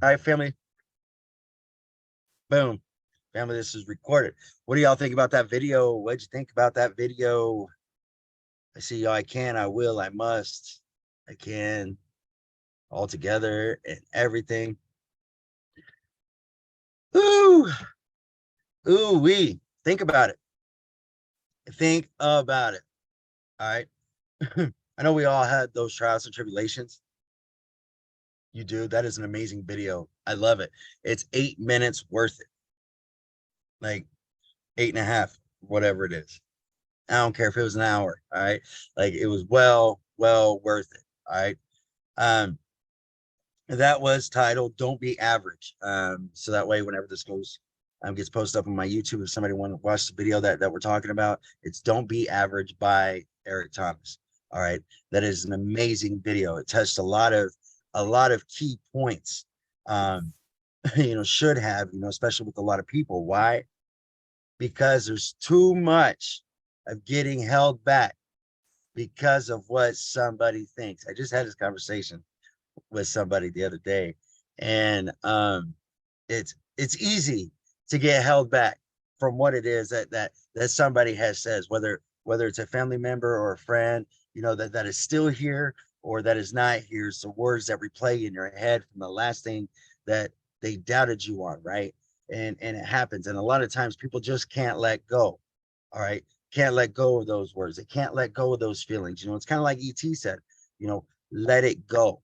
All right, family. Boom. Family, this is recorded. What do y'all think about that video? What'd you think about that video? I see y'all. I can, I will, I must, I can, all together and everything. Ooh, ooh, wee. Think about it. Think about it. All right. I know we all had those trials and tribulations. You do. That is an amazing video. I love it. It's 8 minutes worth it. Like 8.5, whatever it is. I don't care if it was an hour. All right. Like it was well worth it. All right. Um, that was titled "Don't Be Average." So that way, whenever this goes, gets posted up on my YouTube, if somebody want to watch the video that we're talking about, it's "Don't Be Average" by Eric Thomas. All right, that is an amazing video. It touched a lot of key points. Um, should have, especially with a lot of people. Why? Because there's too much of getting held back because of what somebody thinks. I just had this conversation with somebody the other day, and it's easy to get held back from what it is that somebody has says, whether it's a family member or a friend, that is still here or that is not here. So words that replay in your head from the last thing that they doubted you on, right? And it happens, and a lot of times people just can't let go. All right, can't let go of those words. They can't let go of those feelings. It's kind of like ET said, let it go.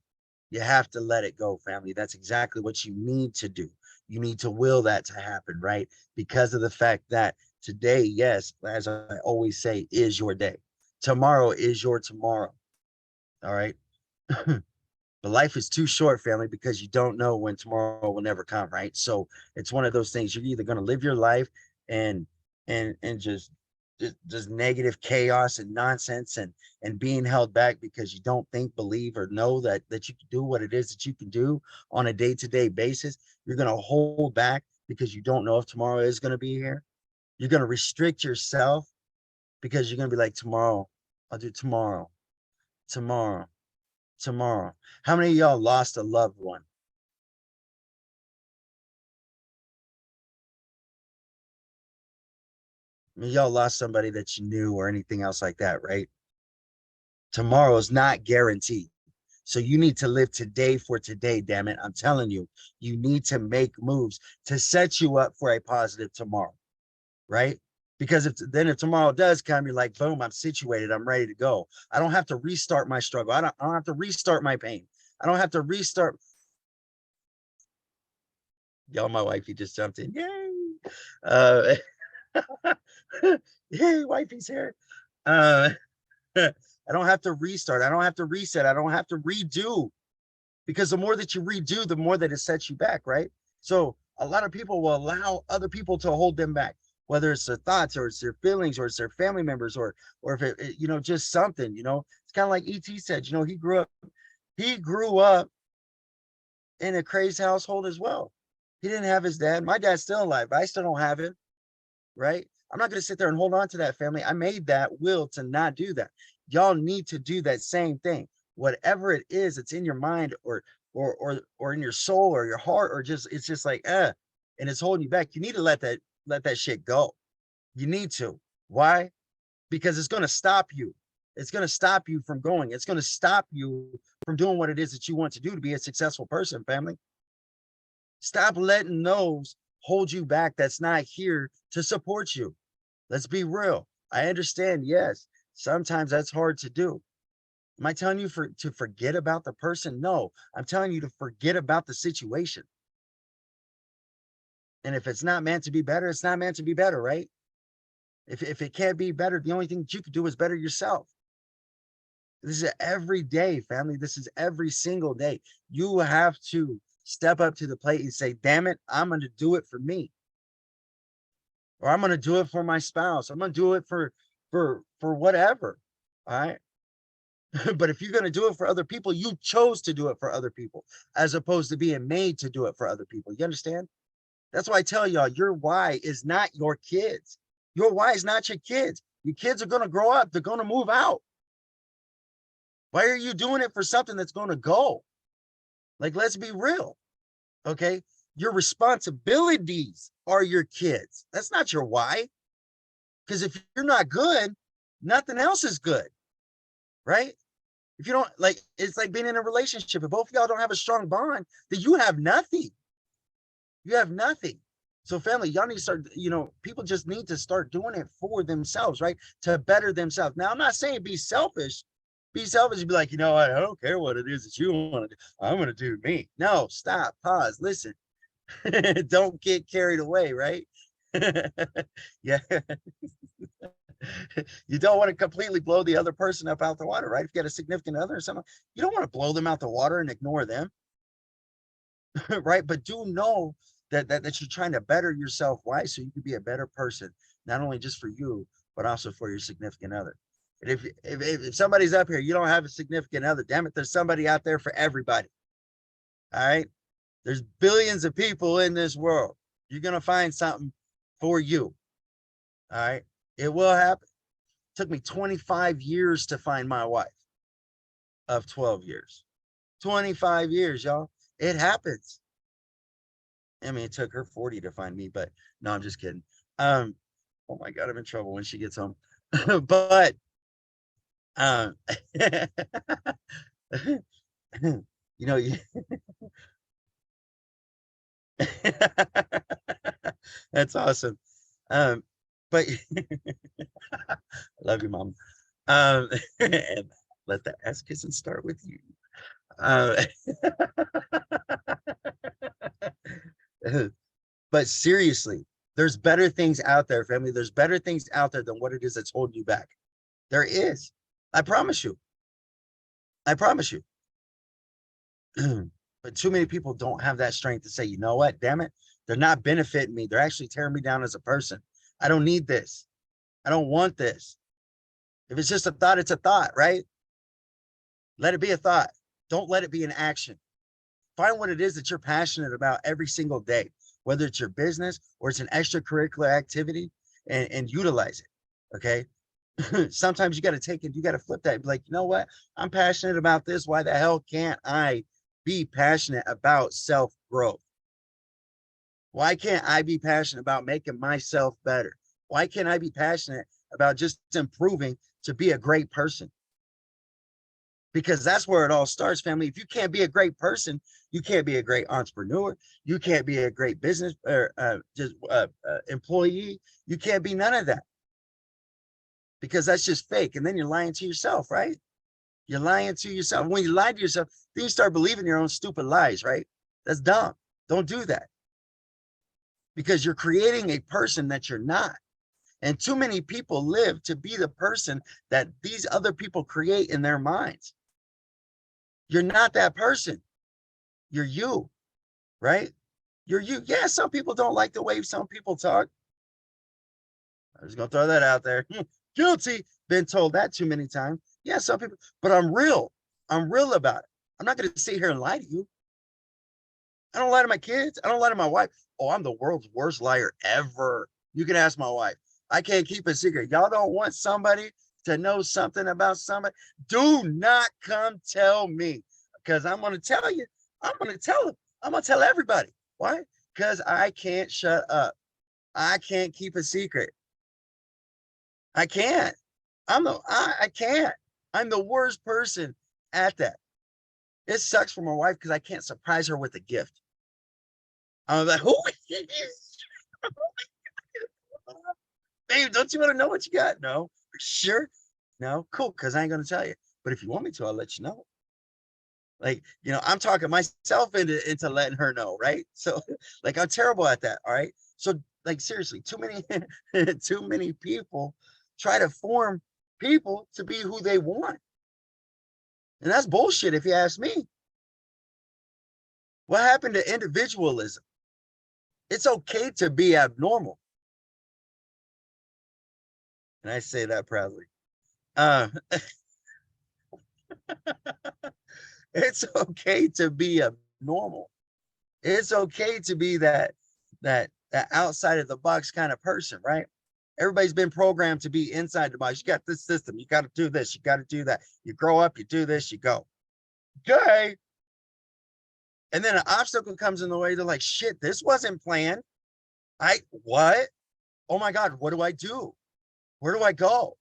You have to let it go, family. That's exactly what you need to do. You need to will that to happen, right? Because of the fact that today, yes, as I always say, is your day. Tomorrow is your tomorrow. All right. But life is too short, family, because you don't know when tomorrow will never come, right? So it's one of those things. You're either going to live your life and just negative chaos and nonsense and being held back because you don't think, believe, or know that you can do what it is that you can do on a day-to-day basis. You're going to hold back because you don't know if tomorrow is going to be here. You're going to restrict yourself because you're going to be like, tomorrow, I'll do tomorrow, tomorrow, tomorrow. How many of y'all lost a loved one? I mean, y'all lost somebody that you knew or anything else like that, right? Tomorrow is not guaranteed. So you need to live today for today, damn it. I'm telling you, you need to make moves to set you up for a positive tomorrow, right? Because if tomorrow does come, you're like, boom, I'm situated, I'm ready to go. I don't have to restart my struggle. I don't have to restart my pain. I don't have to restart. Y'all, my wifey just jumped in. Yay. Uh Yay, wifey's here. Uh I don't have to restart. I don't have to reset. I don't have to redo, because the more that you redo, the more that it sets you back, right? So a lot of people will allow other people to hold them back, whether it's their thoughts or it's their feelings or it's their family members or if just something. It's kind of like ET said. He grew up in a crazy household as well. He didn't have his dad. My dad's still alive, but I still don't have him, right? I'm not going to sit there and hold on to that, family. I made that will to not do that. Y'all need to do that same thing. Whatever it is, it's in your mind or in your soul or your heart, or just it's just like and it's holding you back. You need to let that shit go. You need to. Why? Because it's going to stop you. It's going to stop you from going. It's going to stop you from doing what it is that you want to do to be a successful person, family. Stop letting those hold you back that's not here to support you. Let's be real. I understand, yes, sometimes that's hard to do. Am I telling you to forget about the person? No, I'm telling you to forget about the situation. And if it's not meant to be better, it's not meant to be better, right? If it can't be better, the only thing that you can do is better yourself. This is every day, family. This is every single day. You have to step up to the plate and say, damn it, I'm going to do it for me. Or I'm going to do it for my spouse. I'm going to do it for whatever. All right. But if you're going to do it for other people, you chose to do it for other people as opposed to being made to do it for other people. You understand? That's why I tell y'all, your why is not your kids. Your why is not your kids. Your kids are going to grow up. They're going to move out. Why are you doing it for something that's going to go? Like, let's be real. Okay. Your responsibilities are your kids. That's not your why. Because if you're not good, nothing else is good. Right. If you don't like, it's like being in a relationship. If both of y'all don't have a strong bond, then you have nothing. You have nothing. So, family, y'all need to start, people just need to start doing it for themselves, right? To better themselves. Now, I'm not saying be selfish. Be selfish and be like, you know what? I don't care what it is that you want to do. I'm going to do me. No, stop, pause, listen. Don't get carried away, right? Yeah. You don't want to completely blow the other person up out the water, right? If you got a significant other or something, you don't want to blow them out the water and ignore them. Right? But do know that you're trying to better yourself. Why? So you can be a better person, not only just for you, but also for your significant other. And if somebody's up here, you don't have a significant other, damn it, there's somebody out there for everybody. All right. There's billions of people in this world. You're gonna find something for you. All right. It will happen. It took me 25 years to find my wife of 12 years. 25 years, y'all. It happens. I mean, it took her 40 to find me, but no, I'm just kidding. Oh my God, I'm in trouble when she gets home. But um, you know, that's awesome. Um, but I love you, mom. And let the ass kissing start with you. Uh, but seriously, there's better things out there, family. There's better things out there than what it is that's holding you back. There is. I promise you. I promise you. But too many people don't have that strength to say, you know what, damn it, they're not benefiting me. They're actually tearing me down as a person. I don't need this. I don't want this. If it's just a thought, it's a thought, right? Let it be a thought. Don't let it be an action. Find what it is that you're passionate about every single day, whether it's your business or it's an extracurricular activity, and utilize it. Okay. Sometimes you got to take it, you got to flip that and be like, you know what? I'm passionate about this. Why the hell can't I be passionate about self growth? Why can't I be passionate about making myself better? Why can't I be passionate about just improving to be a great person? Because that's where it all starts, family. If you can't be a great person, you can't be a great entrepreneur. You can't be a great business or just employee. You can't be none of that because that's just fake. And then you're lying to yourself, right? You're lying to yourself. When you lie to yourself, then you start believing your own stupid lies, right? That's dumb. Don't do that because you're creating a person that you're not. And too many people live to be the person that these other people create in their minds. You're not that person. You're you, right? You're you. Yeah, some people don't like the way some people talk. I'm just gonna throw that out there. Guilty. Been told that too many times. Yeah, some people, but I'm real. I'm real about it. I'm not gonna sit here and lie to you. I don't lie to my kids. I don't lie to my wife. Oh, I'm the world's worst liar ever. You can ask my wife. I can't keep a secret. Y'all don't want somebody to know something about somebody. Do not come tell me because I'm going to tell you. I'm going to tell them. I'm going to tell everybody. Why? Because I can't shut up. I can't keep a secret. I can't. I can't. I'm the worst person at that. It sucks for my wife because I can't surprise her with a gift. I'm like, who is babe, don't you want to know what you got? No. Sure. No. Cool. Because I ain't going to tell you. But if you want me to, I'll let you know. Like, I'm talking myself into letting her know. Right. So, like, I'm terrible at that. All right. So, like, seriously, too many, too many people try to form people to be who they want. And that's bullshit, if you ask me. What happened to individualism? It's okay to be abnormal. And I say that proudly. Uh, it's okay to be abnormal. It's okay to be that outside of the box kind of person, right? Everybody's been programmed to be inside the box. You got this system. You got to do this. You got to do that. You grow up, you do this, you go. Okay. And then an obstacle comes in the way. They're like, shit, this wasn't planned. What? Oh my God, what do I do? Where do I go?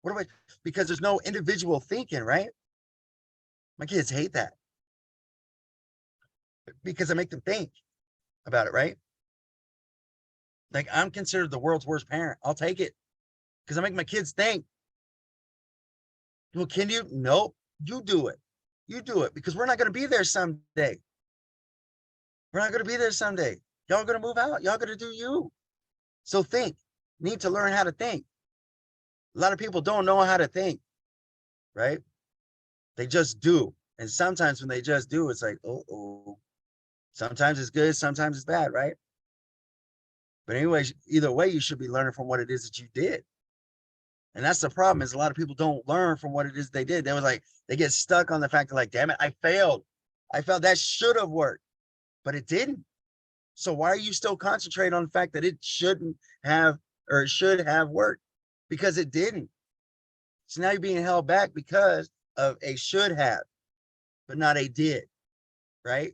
What do I, because there's no individual thinking, right? My kids hate that because I make them think about it, right? Like I'm considered the world's worst parent. I'll take it because I make my kids think. Well, can you? Nope. You do it. You do it because we're not going to be there someday. We're not going to be there someday. Y'all going to move out. Y'all going to do you. So think. Need to learn how to think. A lot of people don't know how to think, right? They just do. And sometimes when they just do, it's like, oh. Sometimes it's good, sometimes it's bad, right? But anyway, either way, you should be learning from what it is that you did. And that's the problem, is a lot of people don't learn from what it is they did. They was like, they get stuck on the fact that like, damn it, I failed. I felt that should have worked, but it didn't. So why are you still concentrating on the fact that it shouldn't have, or it should have worked? Because it didn't. So now you're being held back because of a should have, but not a did, right?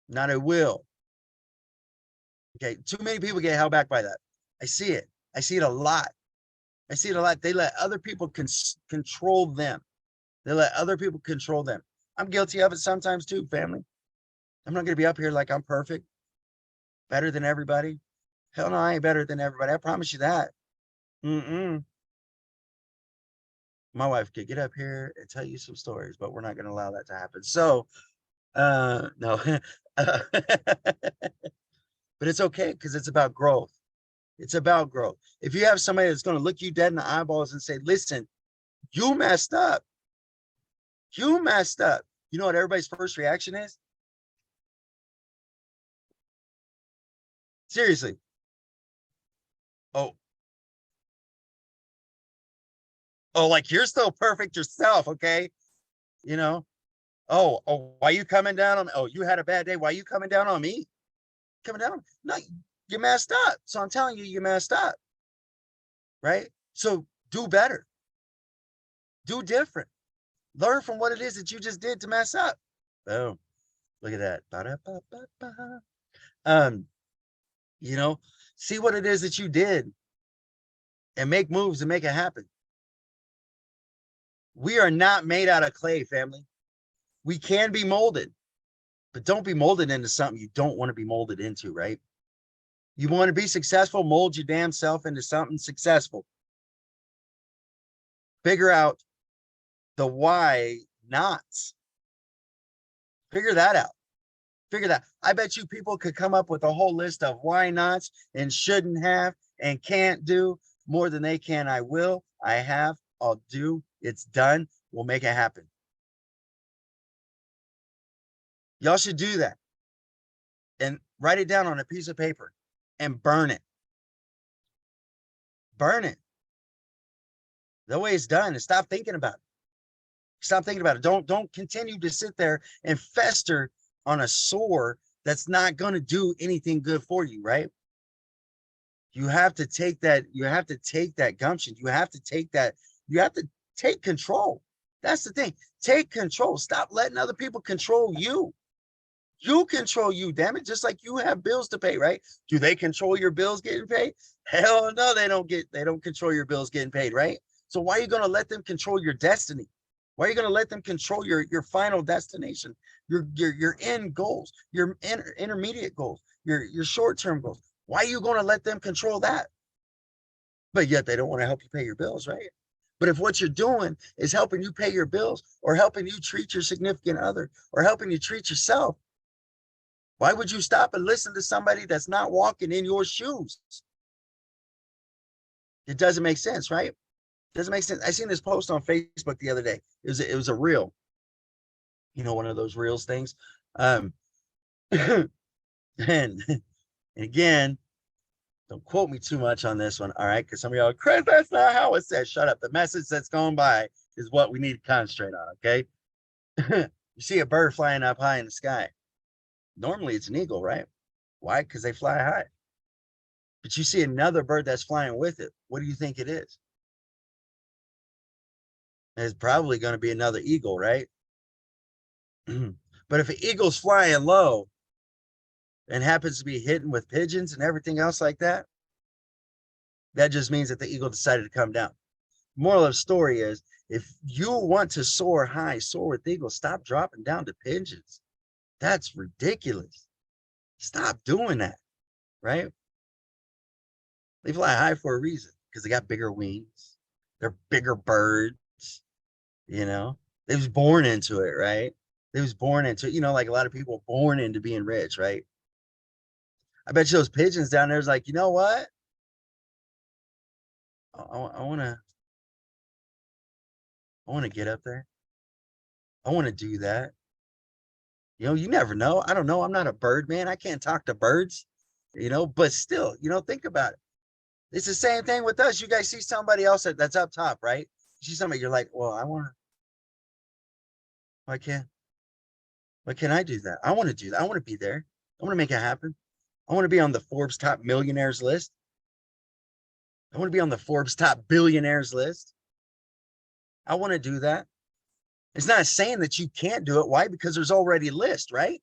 Not a will. Okay, too many people get held back by that. I see it. I see it a lot. I see it a lot. They let other people control them. They let other people control them. I'm guilty of it sometimes too, family. I'm not going to be up here like I'm perfect, better than everybody. Hell no, I ain't better than everybody. I promise you that. My wife could get up here and tell you some stories, but we're not going to allow that to happen. So, no. But it's okay because it's about growth. It's about growth. If you have somebody that's going to look you dead in the eyeballs and say, listen, you messed up. You messed up. You know what everybody's first reaction is? Seriously. Oh, like you're still perfect yourself, okay? You know, why you coming down on me? Oh, you had a bad day. Why you coming down on me? Coming down? No, you messed up. So I'm telling you, you messed up. Right? So do better. Do different. Learn from what it is that you just did to mess up. Boom. Look at that. Ba-da-ba-ba-ba. You know, see what it is that you did and make moves and make it happen. We are not made out of clay, family. We can be molded, but don't be molded into something you don't want to be molded into, right? You want to be successful, mold your damn self into something successful. Figure out the why nots. Figure that out. Figure that. I bet you people could come up with a whole list of why nots and shouldn't have and can't do more than they can. I will, I have, I'll do, it's done, we'll make it happen. Y'all should do that and write it down on a piece of paper and burn it. Burn it. The way it's done, and stop thinking about it. Stop thinking about it. Don't continue to sit there and fester on a sore that's not going to do anything good for you, right? You have to take that, gumption. You have to take control. That's the thing. Take control. Stop letting other people control you. You control you, damn it. Just like you have bills to pay, right? Do they control your bills getting paid? Hell no, they don't control your bills getting paid, right? So why are you going to let them control your destiny? Why are you going to let them control your final destination, your end goals, your intermediate goals, your short-term goals? Why are you going to let them control that? But yet they don't want to help you pay your bills, right? But if what you're doing is helping you pay your bills or helping you treat your significant other or helping you treat yourself, why would you stop and listen to somebody that's not walking in your shoes? It doesn't make sense, right? Doesn't make sense. I seen this post on Facebook the other day. It was a reel, one of those reels things. And again, don't quote me too much on this one, all right? Because some of y'all, Chris, that's not how it says. Shut up. The message that's going by is what we need to concentrate on, okay? You see a bird flying up high in the sky. Normally it's an eagle, right? Why? Because they fly high. But you see another bird that's flying with it. What do you think it is? It's probably going to be another eagle, right? But if an eagle's flying low and happens to be hitting with pigeons and everything else like that, that just means that the eagle decided to come down. Moral of the story is, if you want to soar high, soar with eagles, stop dropping down to pigeons. That's ridiculous. Stop doing that, right? They fly high for a reason because they got bigger wings. They're bigger birds, you know. They was born into it, right? They was born into it, like a lot of people born into being rich, right? I bet you those pigeons down there is like, you know what? I want to get up there. I want to do that. You never know. I don't know. I'm not a bird man. I can't talk to birds, but still, think about it. It's the same thing with us. You guys see somebody else that's up top, right? You see somebody, you're like, well, why can't I do that? I want to do that. I want to be there. I want to make it happen. I want to be on the Forbes top millionaires list. I want to be on the Forbes top billionaires list. I want to do that. It's not saying that you can't do it. Why? Because there's already a list, right?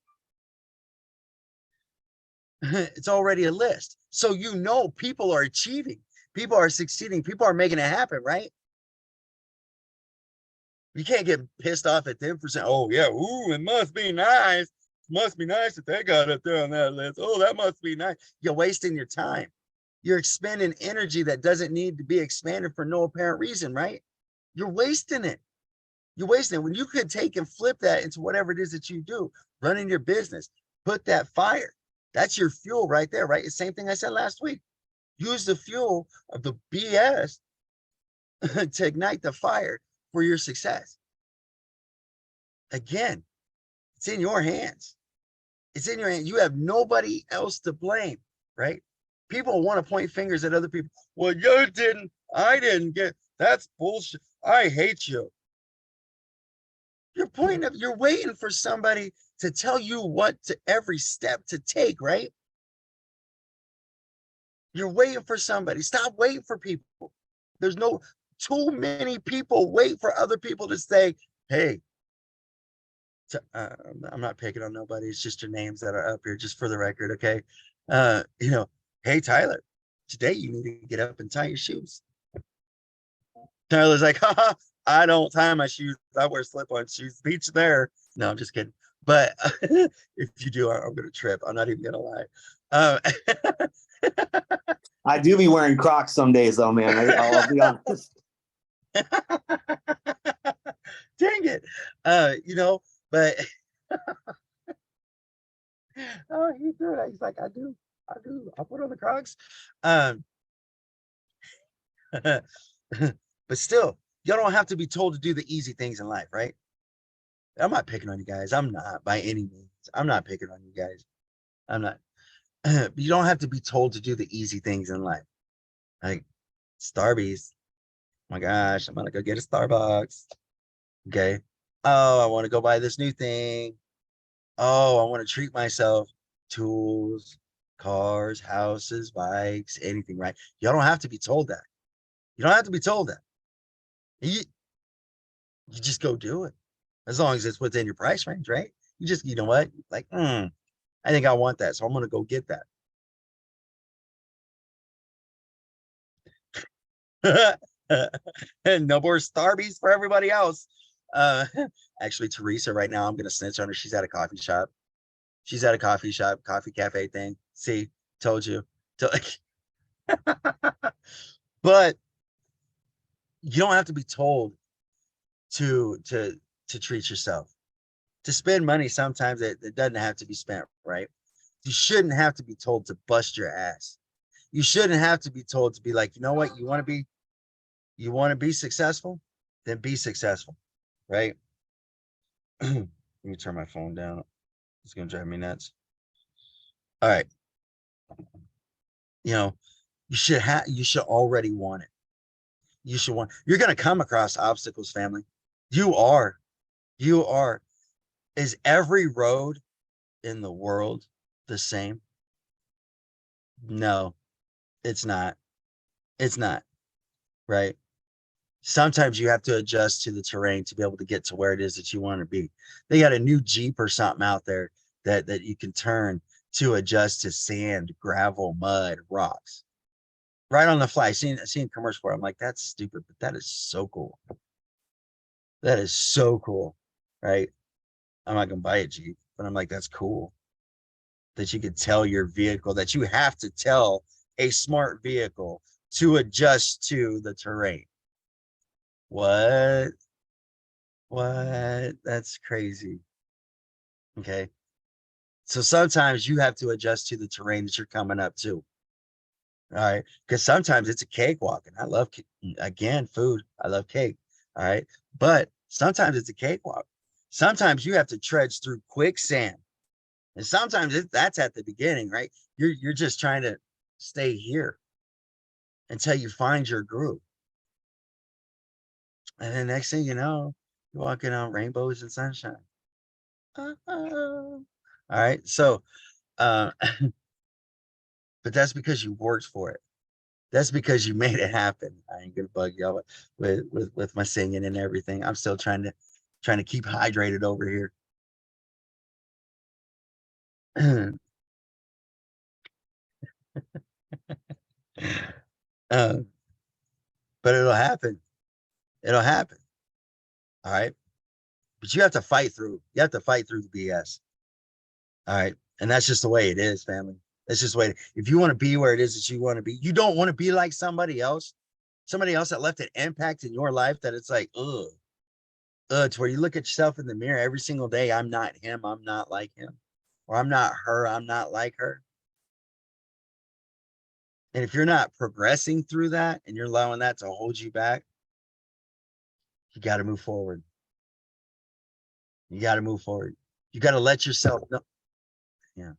It's already a list. So people are achieving, people are succeeding, people are making it happen, right? You can't get pissed off at them for saying, oh yeah, ooh, it must be nice. It must be nice that they got up there on that list. Oh, that must be nice. You're wasting your time. You're expending energy that doesn't need to be expanded for no apparent reason, right? You're wasting it. You're wasting it when you could take and flip that into whatever it is that you do, running your business, put that fire. That's your fuel right there, right? The same thing I said last week. Use the fuel of the BS to ignite the fire for your success. Again, it's in your hands. It's in your hands. You have nobody else to blame, right? People want to point fingers at other people. Well, you didn't. I didn't get. That's bullshit. I hate you. You're waiting for somebody to tell you what to every step to take, right? You're waiting for somebody. Stop waiting for people. There's no too many people wait for other people to say, hey, I'm not picking on nobody. It's just your names that are up here, just for the record, okay? Hey, Tyler, today you need to get up and tie your shoes. Tyler's like, haha, I don't tie my shoes. I wear slip-on shoes. Beach there. No, I'm just kidding. But if you do, I'm going to trip. I'm not even going to lie. I do be wearing Crocs some days, though, man. I'll be honest. Dang it. But oh, he threw it. He's like, I do. I'll put on the Crocs. But still, you don't have to be told to do the easy things in life, right? I'm not picking on you guys. I'm not, by any means. I'm not picking on you guys. I'm not. But you don't have to be told to do the easy things in life. Like Starbucks. Oh my gosh, I'm gonna go get a Starbucks. Okay. Oh, I want to go buy this new thing. Oh, I want to treat myself. Tools, cars, houses, bikes, anything, right? You don't have to be told that. You don't have to be told that. You just go do it. As long as it's within your price range, right? You know what? Like, I think I want that. So I'm gonna go get that. And no more Starbies for everybody else. Actually, Teresa, right now, I'm gonna snitch on her. She's at a coffee shop. She's at a coffee shop, coffee cafe thing. See, told you. But you don't have to be told to treat yourself. To spend money, sometimes it doesn't have to be spent, right? You shouldn't have to be told to bust your ass. You shouldn't have to be told to be like, you know what, you want to be successful, then be successful, right? Let me turn my phone down. It's gonna drive me nuts. All right. You should already want it. You're gonna come across obstacles, family. You are. You are. Is every road in the world the same? No, it's not. It's not, right? Sometimes you have to adjust to the terrain to be able to get to where it is that you want to be. They got a new Jeep or something out there that you can turn to adjust to sand, gravel, mud, rocks. Right on the fly. Seen commercial for it. I'm like, that's stupid, but that is so cool. That is so cool. Right. I'm not gonna buy a Jeep, but I'm like, that's cool. That you could tell your vehicle, that you have to tell a smart vehicle to adjust to the terrain. What? What? That's crazy. Okay. So sometimes you have to adjust to the terrain that you're coming up to. All right. Because sometimes it's a cakewalk. And I love, again, food. I love cake. All right. But sometimes it's a cakewalk. Sometimes you have to trudge through quicksand. And sometimes that's at the beginning, right? You're just trying to stay here until you find your groove. And then next thing you know, you're walking on rainbows and sunshine. All right. So, uh, but that's because you worked for it. That's because you made it happen. I ain't gonna bug y'all with my singing and everything. I'm still trying to keep hydrated over here. uh, but it'll happen. It'll happen. All right. But you have to fight through. You have to fight through the BS. All right. And that's just the way it is, family. That's just the way. If you want to be where it is that you want to be, you don't want to be like somebody else that left an impact in your life that it's like, to where you look at yourself in the mirror every single day. I'm not him. I'm not like him. Or I'm not her. I'm not like her. And if you're not progressing through that and you're allowing that to hold you back, you got to move forward. You got to move forward. You got to let yourself know. Yeah.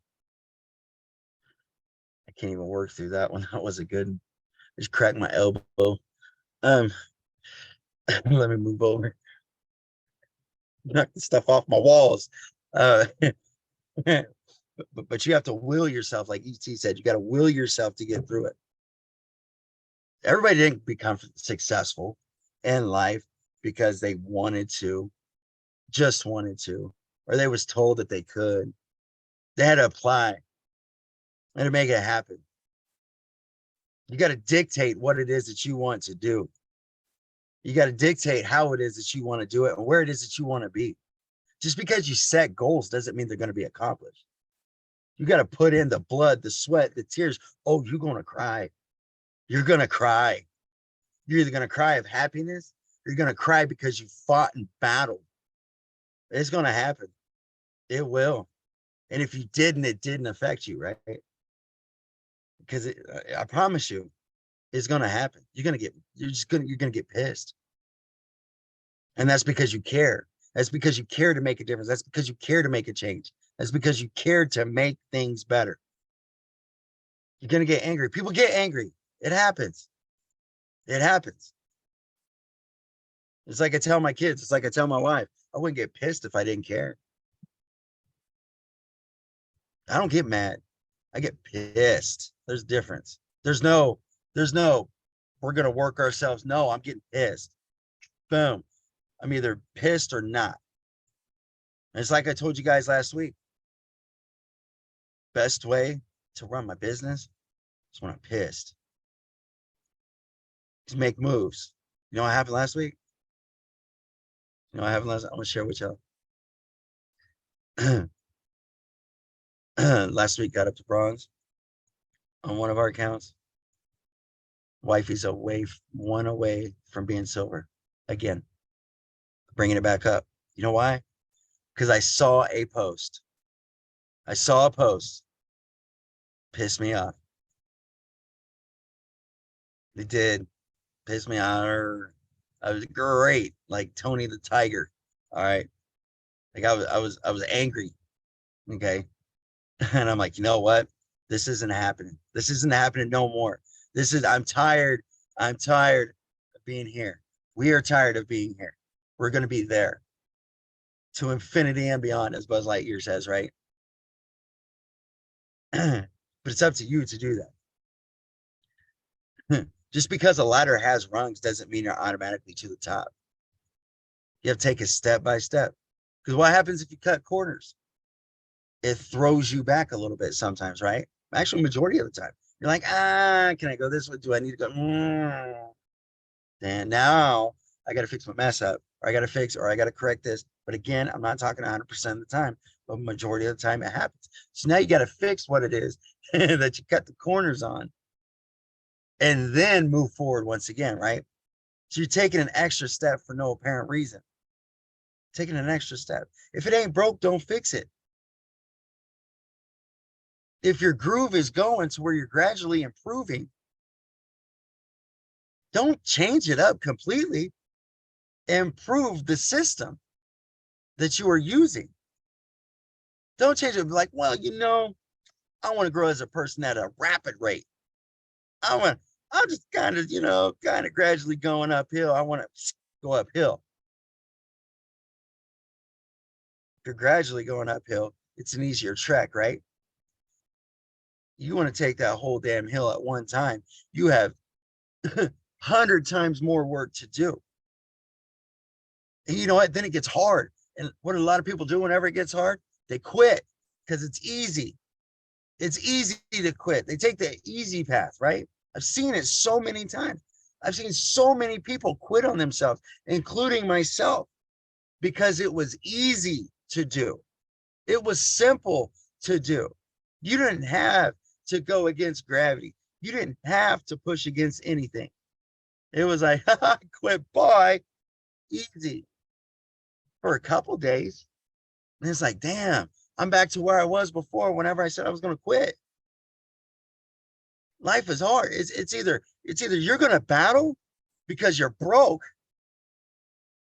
I can't even work through that one. That was a good. I just cracked my elbow. Um, let me move over. Knock the stuff off my walls. But you have to will yourself, like ET said, you got to will yourself to get through it. Everybody didn't become successful in life because they wanted to, just wanted to, or they was told that they could. They had to apply and to make it happen. You got to dictate what it is that you want to do. You got to dictate how it is that you want to do it and where it is that you want to be. Just because you set goals doesn't mean they're going to be accomplished. You got to put in the blood, the sweat, the tears. Oh, you're going to cry. You're going to cry. You're either going to cry of happiness or you're going to cry because you fought and battled. It's going to happen. It will. And if you didn't, it didn't affect you, right? Because I promise you, it's going to happen. You're going to get pissed. And that's because you care. That's because you care to make a difference. That's because you care to make a change. That's because you care to make things better. You're going to get angry. People get angry. It happens. It happens. It's like I tell my kids. It's like I tell my wife. I wouldn't get pissed if I didn't care. I don't get mad. I get pissed. There's a difference. There's no, we're going to work ourselves. No, I'm getting pissed. Boom. I'm either pissed or not. And it's like I told you guys last week. Best way to run my business is when I'm pissed. To make moves. You know what happened last week? You know what happened last week? I'm going to share with y'all. Last week got up to bronze on one of our accounts. Wifey's one away from being silver again, bringing it back up. You know why? Because I saw a post. Pissed me off. It did piss me off. I was great, like Tony the Tiger. All right, like I was angry. Okay, and I'm like, you know what? This isn't happening. This isn't happening no more. I'm tired. I'm tired of being here. We are tired of being here. We're going to be there to infinity and beyond, as Buzz Lightyear says, right? But it's up to you to do that. Just because a ladder has rungs doesn't mean you're automatically to the top. You have to take it step by step. Because what happens if you cut corners? It throws you back a little bit sometimes, right? Actually, majority of the time. You're like, can I go this way? Do I need to go? And now I got to fix my mess up, or I got to fix, or I got to correct this. But again, I'm not talking 100% of the time, but majority of the time it happens. So now you got to fix what it is that you cut the corners on and then move forward once again, right? So you're taking an extra step for no apparent reason. Taking an extra step. If it ain't broke, don't fix it. If your groove is going to where you're gradually improving, don't change it up completely. Improve the system that you are using. Don't change it like, well, I want to grow as a person at a rapid rate. I'm just kind of gradually going uphill. I want to go uphill. If you're gradually going uphill, it's an easier trek, right? You want to take that whole damn hill at one time. You have 100 times more work to do. And you know what? Then it gets hard. And what a lot of people do whenever it gets hard, they quit because it's easy. It's easy to quit. They take the easy path, right? I've seen it so many times. I've seen so many people quit on themselves, including myself, because it was easy to do. It was simple to do. You didn't have to go against gravity. You didn't have to push against anything. It was like, quit, bye, easy for a couple days. And it's like, damn, I'm back to where I was before whenever I said I was going to quit. Life is hard. It's either you're going to battle because you're broke,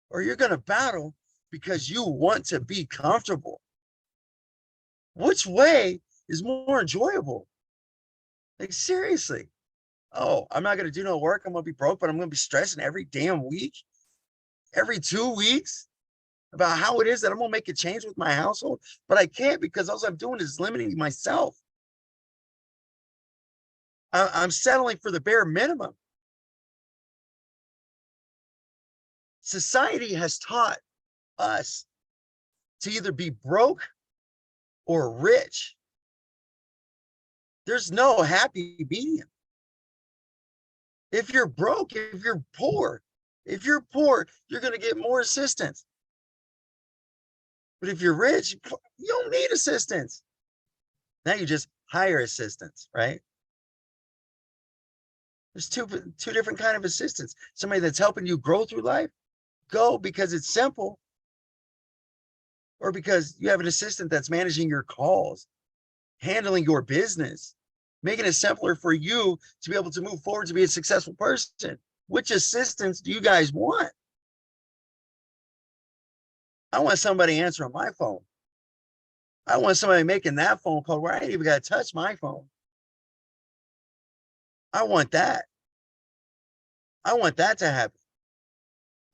or you're going to battle because you want to be comfortable. Which way is more enjoyable? Like, seriously. Oh, I'm not going to do no work. I'm going to be broke, but I'm going to be stressing every damn week, every 2 weeks about how it is that I'm going to make a change with my household. But I can't, because all I'm doing is limiting myself. I'm settling for the bare minimum. Society has taught us to either be broke or rich. There's no happy medium. If you're broke, if you're poor, you're going to get more assistance. But if you're rich, you don't need assistance. Now you just hire assistance, right? There's two different kind of assistance. Somebody that's helping you grow through life, go because it's simple, or because you have an assistant that's managing your calls, handling your business, making it simpler for you to be able to move forward to be a successful person. Which assistance do you guys want? I want somebody answering my phone. I want somebody making that phone call where I ain't even got to touch my phone. I want that. I want that to happen.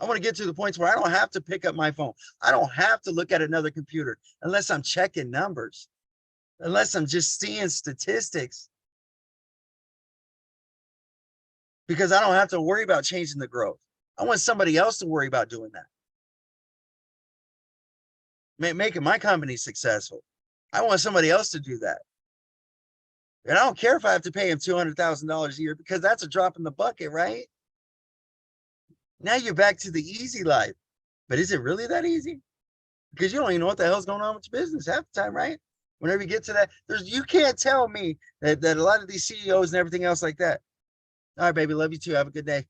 I want to get to the points where I don't have to pick up my phone. I don't have to look at another computer unless I'm checking numbers, unless I'm just seeing statistics, because I don't have to worry about changing the growth. I want somebody else to worry about doing that, making my company successful. I want somebody else to do that. And I don't care if I have to pay him $200,000 a year, because that's a drop in the bucket, right? Now you're back to the easy life. But is it really that easy? Because you don't even know what the hell's going on with your business half the time, right? Whenever you get to that, you can't tell me that a lot of these CEOs and everything else like that. All right, baby, love you too. Have a good day.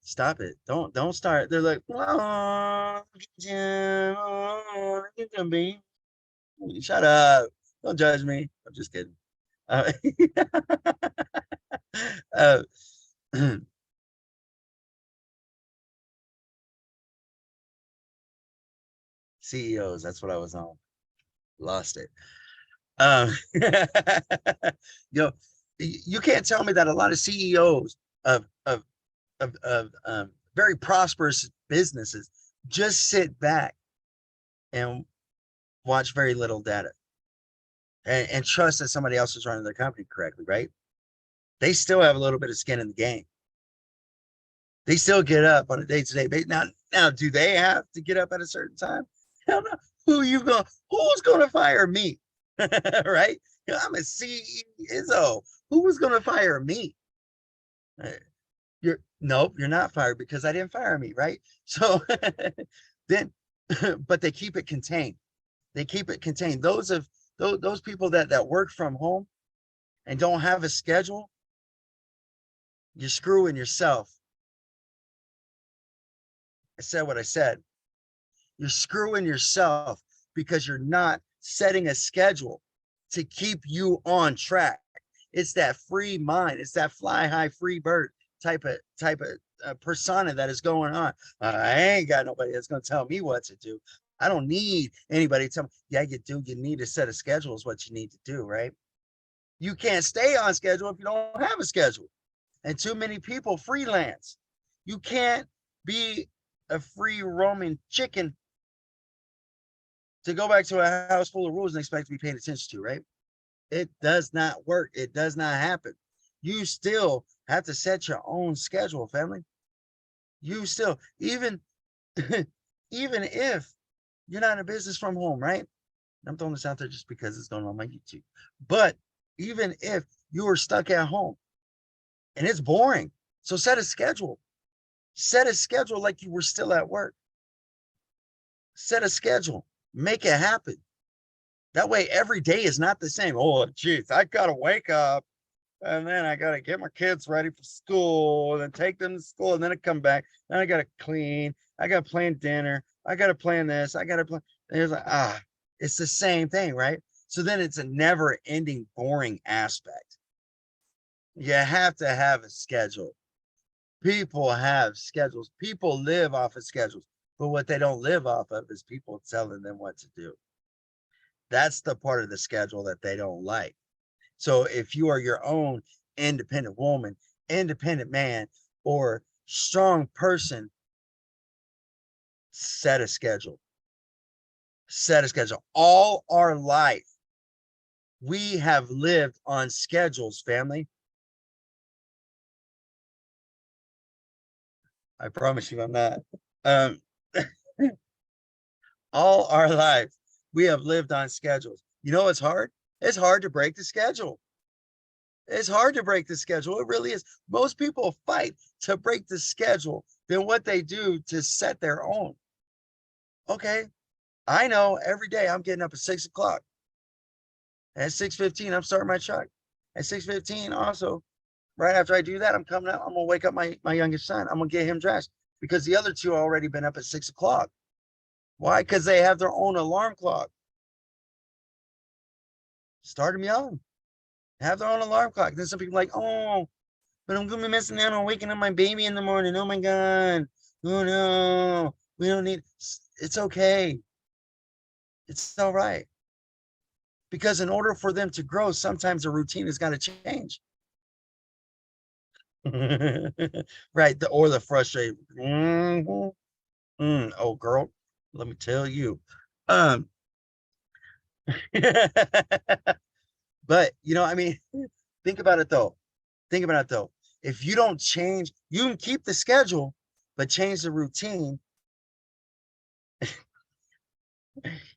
Stop it. Don't start. They're like, oh, you can be. Shut up. Don't judge me. I'm just kidding. Uh, uh, CEOs, that's what I was on. Lost it. You know, you can't tell me that a lot of CEOs of very prosperous businesses just sit back and watch very little data and trust that somebody else is running their company correctly, right? they still have a little bit of skin in the game. They still get up on a day-to-day basis. Now, do they have to get up at a certain time? Hell no. Who's gonna fire me? Right? I'm a CEO. Who's gonna fire me? Uh, you're not fired because I didn't fire me, right? So then, but they keep it contained. They keep it contained. Those people that work from home and don't have a schedule, you're screwing yourself. I said what I said. You're screwing yourself because you're not setting a schedule to keep you on track. It's that free mind. It's that fly high free bird type of persona that is going on. I ain't got nobody that's going to tell me what to do. I don't need anybody to tell me. Yeah, you do. You need to set a schedule is what you need to do, right? You can't stay on schedule if you don't have a schedule. And too many people freelance. You can't be a free roaming chicken to go back to a house full of rules and expect to be paid attention to, right? It does not work. It does not happen. You still have to set your own schedule, family. You still, even even if you're not in a business from home, right? I'm throwing this out there just because it's going on my YouTube. But even if you are stuck at home and it's boring, so set a schedule. Set a schedule like you were still at work. Set a schedule. Make it happen. That way, every day is not the same. Oh, geez, I got to wake up and then I got to get my kids ready for school and then take them to school and then I come back. Then I got to clean. I got to plan dinner. I got to plan this. I got to plan. It's like, it's the same thing, right? So then it's a never ending boring aspect. You have to have a schedule. People have schedules. People live off of schedules. But what they don't live off of is people telling them what to do. That's the part of the schedule that they don't like. So if you are your own independent woman, independent man, or strong person, set a schedule. Set a schedule. All our life, we have lived on schedules, family. I promise you I'm not. Um, all our life, we have lived on schedules. You know what's hard? It's hard to break the schedule. It's hard to break the schedule. It really is. Most people fight to break the schedule than what they do to set their own. Okay, I know every day I'm getting up at 6 o'clock. At 6:15, I'm starting my truck. At 6:15, also, right after I do that, I'm coming out. I'm gonna wake up my youngest son. I'm gonna get him dressed because the other two already been up at 6 o'clock. Why? Because they have their own alarm clock. Start them young. Have their own alarm clock. Then some people are like, oh, but I'm gonna be missing out on waking up my baby in the morning. Oh my God. Oh no. We don't need it's okay. It's all right. Because in order for them to grow, sometimes the routine has got to change. Right. Or the frustrated. Oh, girl, let me tell you. Um, but I mean, think about it though. Think about it though. If you don't change, you can keep the schedule, but change the routine.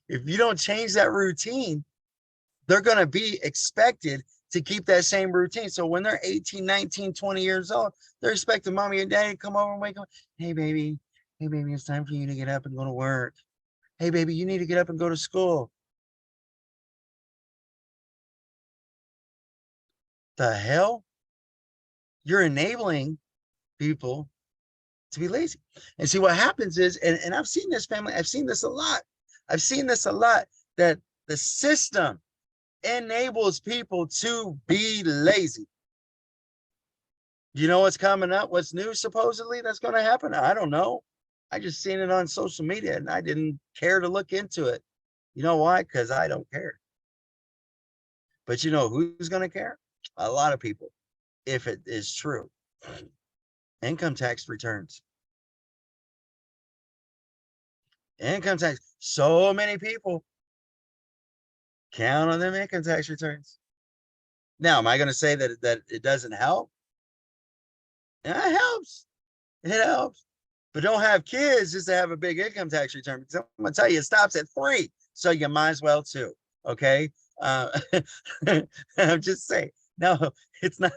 If you don't change that routine, they're going to be expected to keep that same routine. So when they're 18, 19, 20 years old, they're expecting mommy and daddy to come over and wake up. Hey, baby. Hey, baby, it's time for you to get up and go to work. Hey, baby, you need to get up and go to school. The hell? You're enabling people to be lazy. And see what happens is, and I've seen this family, I've seen this a lot. I've seen this a lot that the system enables people to be lazy. You know what's coming up? What's new supposedly that's going to happen? I don't know. I just seen it on social media and I didn't care to look into it. You know why? Because I don't care. But you know who's going to care? A lot of people, if it is true. Income tax returns. Income tax. So many people count on them income tax returns. Now, am I going to say that it doesn't help? Yeah, it helps. It helps. But don't have kids just to have a big income tax return. Because I'm going to tell you, it stops at 3. So you might as well too. Okay. I'm just saying, no, it's not.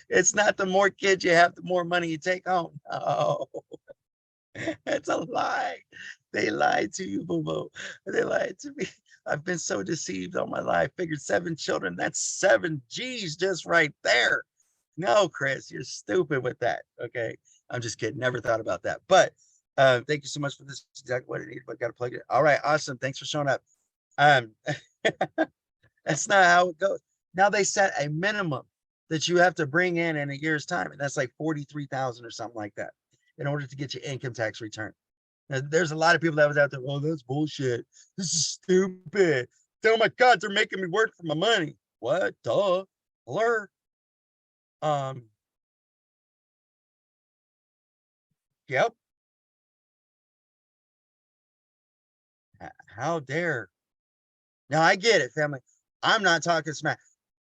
It's not the more kids you have, the more money you take home. No, it's a lie. They lied to you, boo boo. They lied to me. I've been so deceived all my life. Figured 7 children. That's 7 G's just right there. No, Chris, you're stupid with that. Okay. I'm just kidding. Never thought about that. But thank you so much for this. Exactly what I need, but got to plug it. All right. Awesome. Thanks for showing up. Um, that's not how it goes. Now they set a minimum that you have to bring in a year's time, and that's like 43,000 or something like that in order to get your income tax return. Now, there's a lot of people that was out there, oh, that's bullshit. This is stupid. Oh my God, they're making me work for my money. What? Duh. Blur. Yep. How dare. Now I get it, family. I'm not talking smack.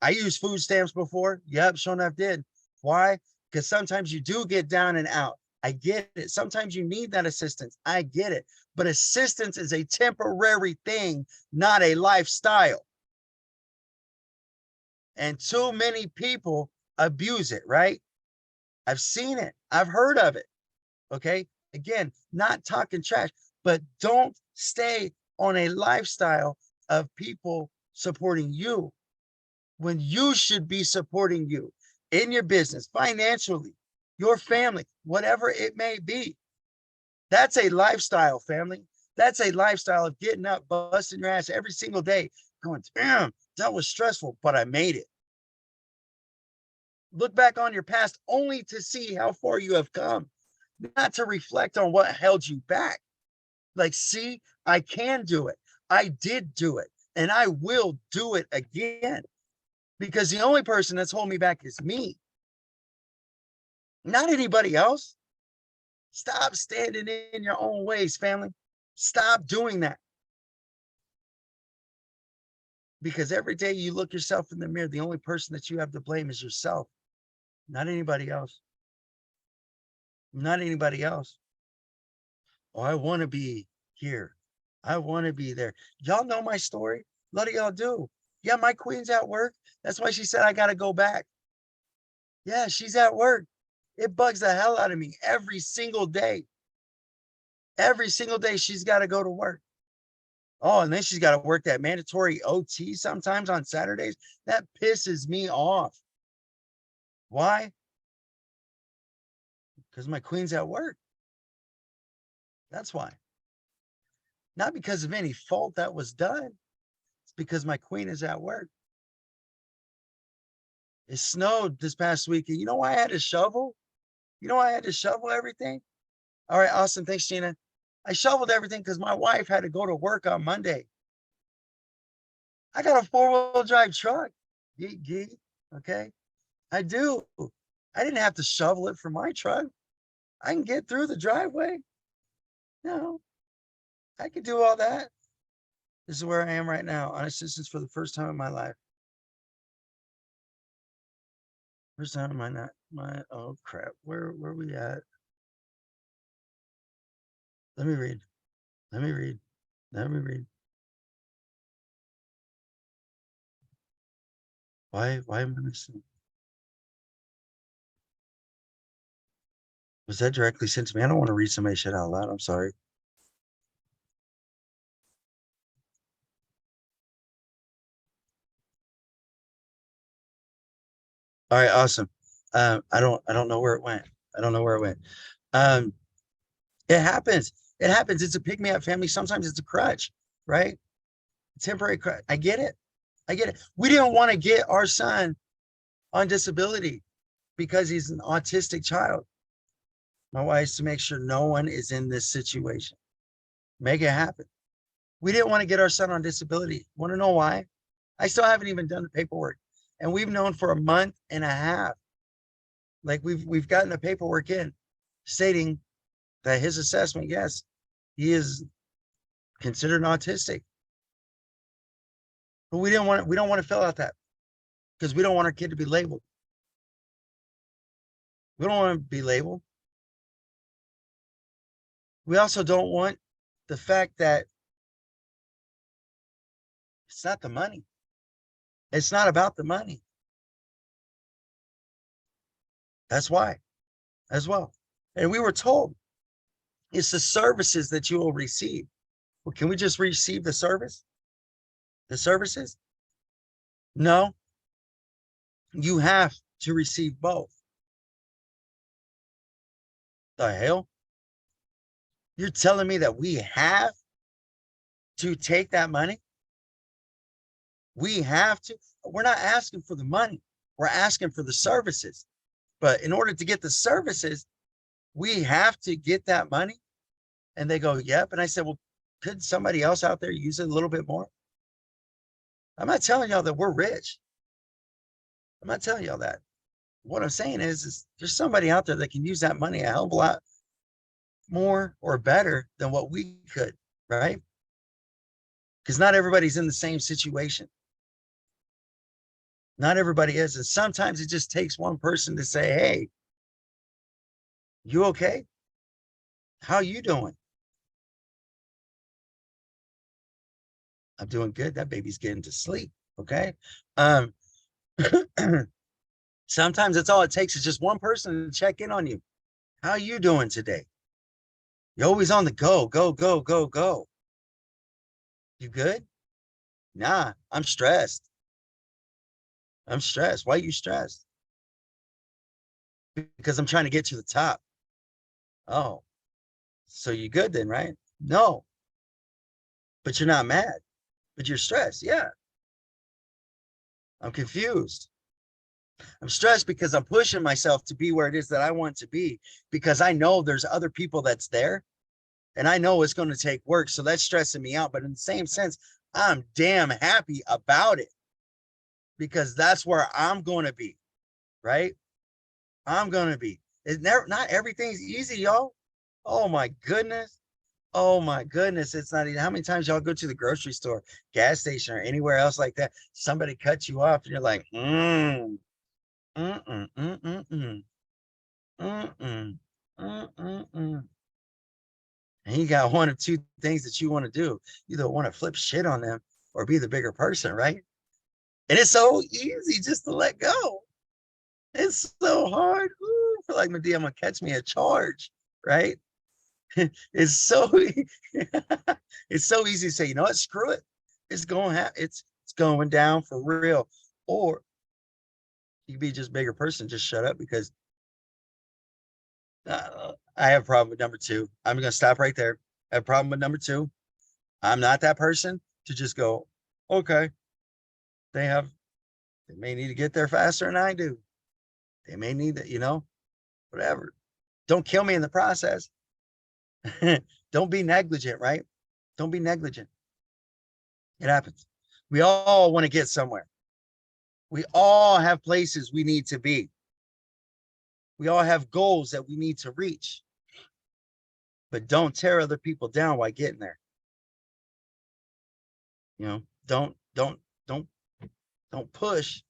I used food stamps before. Yep, sure enough did. Why? Because sometimes you do get down and out. I get it. Sometimes you need that assistance. I get it. But assistance is a temporary thing, not a lifestyle. And too many people abuse it, right? I've seen it. I've heard of it. Okay. Again, not talking trash, but don't stay on a lifestyle of people supporting you when you should be supporting you in your business, financially, your family, whatever it may be. That's a lifestyle, family. That's a lifestyle of getting up, busting your ass every single day, going, damn, that was stressful, but I made it. Look back on your past only to see how far you have come, not to reflect on what held you back. Like, see, I can do it. I did do it, and I will do it again, because the only person that's holding me back is me, not anybody else. Stop standing in your own ways, family. Stop doing that. Because every day you look yourself in the mirror, the only person that you have to blame is yourself, not anybody else. Not anybody else. Oh, I want to be here. I want to be there. Y'all know my story. A lot of y'all do. Yeah, my queen's at work. That's why she said I got to go back. Yeah, she's at work. It bugs the hell out of me every single day. Every single day she's got to go to work. Oh, and then she's got to work that mandatory OT sometimes on Saturdays. That pisses me off. Why? Because my queen's at work. That's why. Not because of any fault that was done. It's because my queen is at work. It snowed this past weekend. You know why I had to shovel? You know why I had to shovel everything? All right, awesome. Thanks, Gina. I shoveled everything because my wife had to go to work on Monday. I got a 4-wheel drive truck. Geek, geek. Okay. I do. I didn't have to shovel it for my truck. I can get through the driveway. No, I can do all that. This is where I am right now on assistance for the first time in my life. First time in my oh crap. Where are we at? Let me read. Let me read. Let me read. Why am I missing? Was that directly sent to me? I don't want to read somebody's shit out loud. I'm sorry. All right, awesome. I don't know where it went. I don't know where it went. Um, it happens. It happens. It's a pick me up, family. Sometimes it's a crutch, right? Temporary crutch. I get it. I get it. We didn't want to get our son on disability because he's an autistic child. My wife is to make sure no one is in this situation. Make it happen. We didn't want to get our son on disability. Want to know why? I still haven't even done the paperwork. And we've known for a month and a half. Like we've gotten the paperwork in stating that his assessment, yes, he is considered autistic. But we don't want to fill out that. because we don't want our kid to be labeled. We don't want to be labeled. We also don't want the fact that it's not the money. It's not about the money. That's why as well. And we were told it's the services that you will receive. Well, can we just receive the service? The services? No, you have to receive both. The hell? You're telling me that we have to take that money? We have to. We're not asking for the money. We're asking for the services. But in order to get the services, we have to get that money. And they go, yep. And I said, well, could somebody else out there use it a little bit more? I'm not telling y'all that we're rich. I'm not telling y'all that. What I'm saying is there's somebody out there that can use that money a hell of a lot more or better than what we could, right? Because not everybody's in the same situation. Not everybody is. And sometimes it just takes one person to say, hey, you okay? How you doing? I'm doing good. That baby's getting to sleep. Okay. Sometimes that's all it takes is just one person to check in on you. How you doing today? You're always on the go, go, go, go, go. You good? Nah, I'm stressed. I'm stressed. Why are you stressed? Because I'm trying to get to the top. Oh, so you good then, right? No, but you're not mad, but you're stressed. Yeah. I'm confused. I'm stressed because I'm pushing myself to be where it is that I want to be because I know there's other people that's there and I know it's going to take work. So that's stressing me out. But in the same sense, I'm damn happy about it because that's where I'm going to be, right? I'm going to be. It's never, not everything's easy, y'all. Oh my goodness. Oh my goodness. It's not even how many times y'all go to the grocery store, gas station, or anywhere else like that. Somebody cuts you off and you're like, mm-mm, mm-mm, mm-mm, mm-mm. And you got one of two things that you want to do. You either want to flip shit on them or be the bigger person, right? And it's so easy just to let go. It's so hard. Ooh, I feel like Medea, I'm gonna catch me a charge, right? It's so it's so easy to say, you know what, screw it. It's going it's going down for real. Or you can be just a bigger person, just shut up because I have a problem with number two. I'm gonna stop right there. I have a problem with number two. I'm not that person to just go, okay, they have they may need to get there faster than I do. They may need that, whatever. Don't kill me in the process. Don't be negligent, right? Don't be negligent. It happens. We all want to get somewhere. We all have places we need to be. We all have goals that we need to reach. But don't tear other people down while getting there. Don't don't push.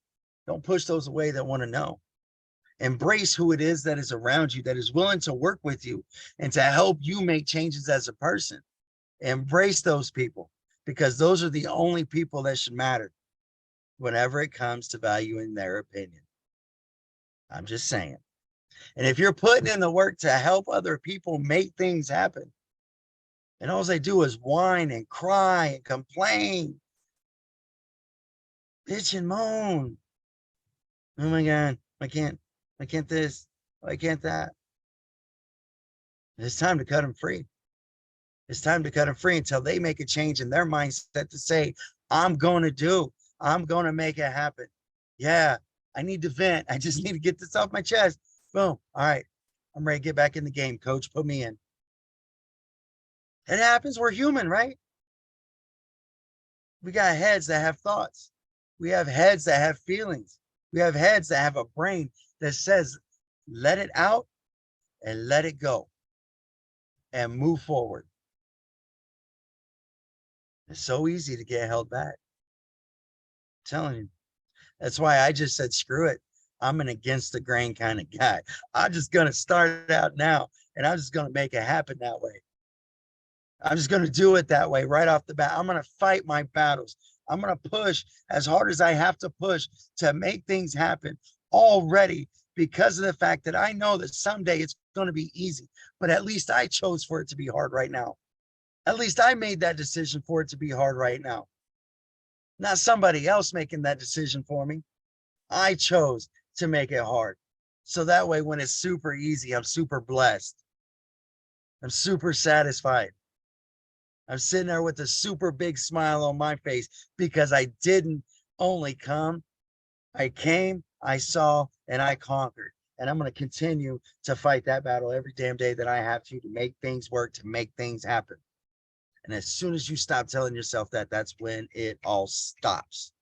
Don't push those away that want to know. Embrace who it is that is around you, that is willing to work with you and to help you make changes as a person. Embrace those people because those are the only people that should matter whenever it comes to valuing their opinion. I'm just saying. And if you're putting in the work to help other people make things happen, and all they do is whine and cry and complain, bitch and moan. Oh my God, I can't this, I can't that. It's time to cut them free. It's time to cut them free until they make a change in their mindset to say, I'm going to make it happen. Yeah, I need to vent. I just need to get this off my chest. Boom. All right. I'm ready to get back in the game, coach. Put me in. It happens. We're human, right? We got heads that have thoughts. We have heads that have feelings. We have heads that have a brain that says, let it out and let it go and move forward. It's so easy to get held back. I'm telling you. That's why I just said, screw it. I'm an against the grain kind of guy. I'm just going to start out now and I'm just going to make it happen that way. I'm just going to do it that way right off the bat. I'm going to fight my battles. I'm going to push as hard as I have to push to make things happen already, because of the fact that I know that someday it's going to be easy, but at least I chose for it to be hard right now. At least I made that decision for it to be hard right now. Not somebody else making that decision for me. I chose to make it hard. So that way, when it's super easy, I'm super blessed. I'm super satisfied. I'm sitting there with a super big smile on my face because I didn't only come, I came, I saw, and I conquered. And I'm going to continue to fight that battle every damn day that I have to make things work, to make things happen. And as soon as you stop telling yourself that, that's when it all stops.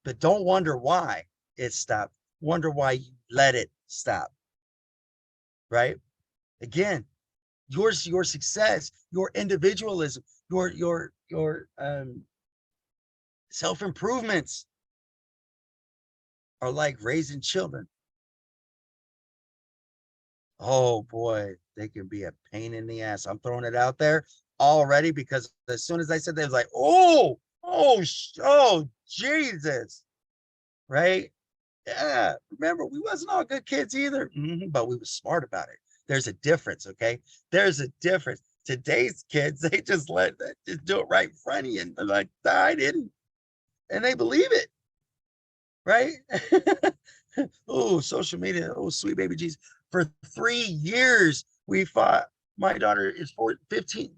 But don't wonder why it stopped. Wonder why you let it stop. Right? Again, your success, your individualism, your self-improvements are like raising children. Oh boy, they can be a pain in the ass. I'm throwing it out there already because as soon as I said that, it was like, oh, Jesus, right? Yeah, remember, we wasn't all good kids either, but we were smart about it. There's a difference, okay? There's a difference. Today's kids, they just do it right in front of you, and they're like, I didn't, and they believe it, right? Oh, social media. Oh, sweet baby Jesus. For 3 years, we fought. My daughter is 15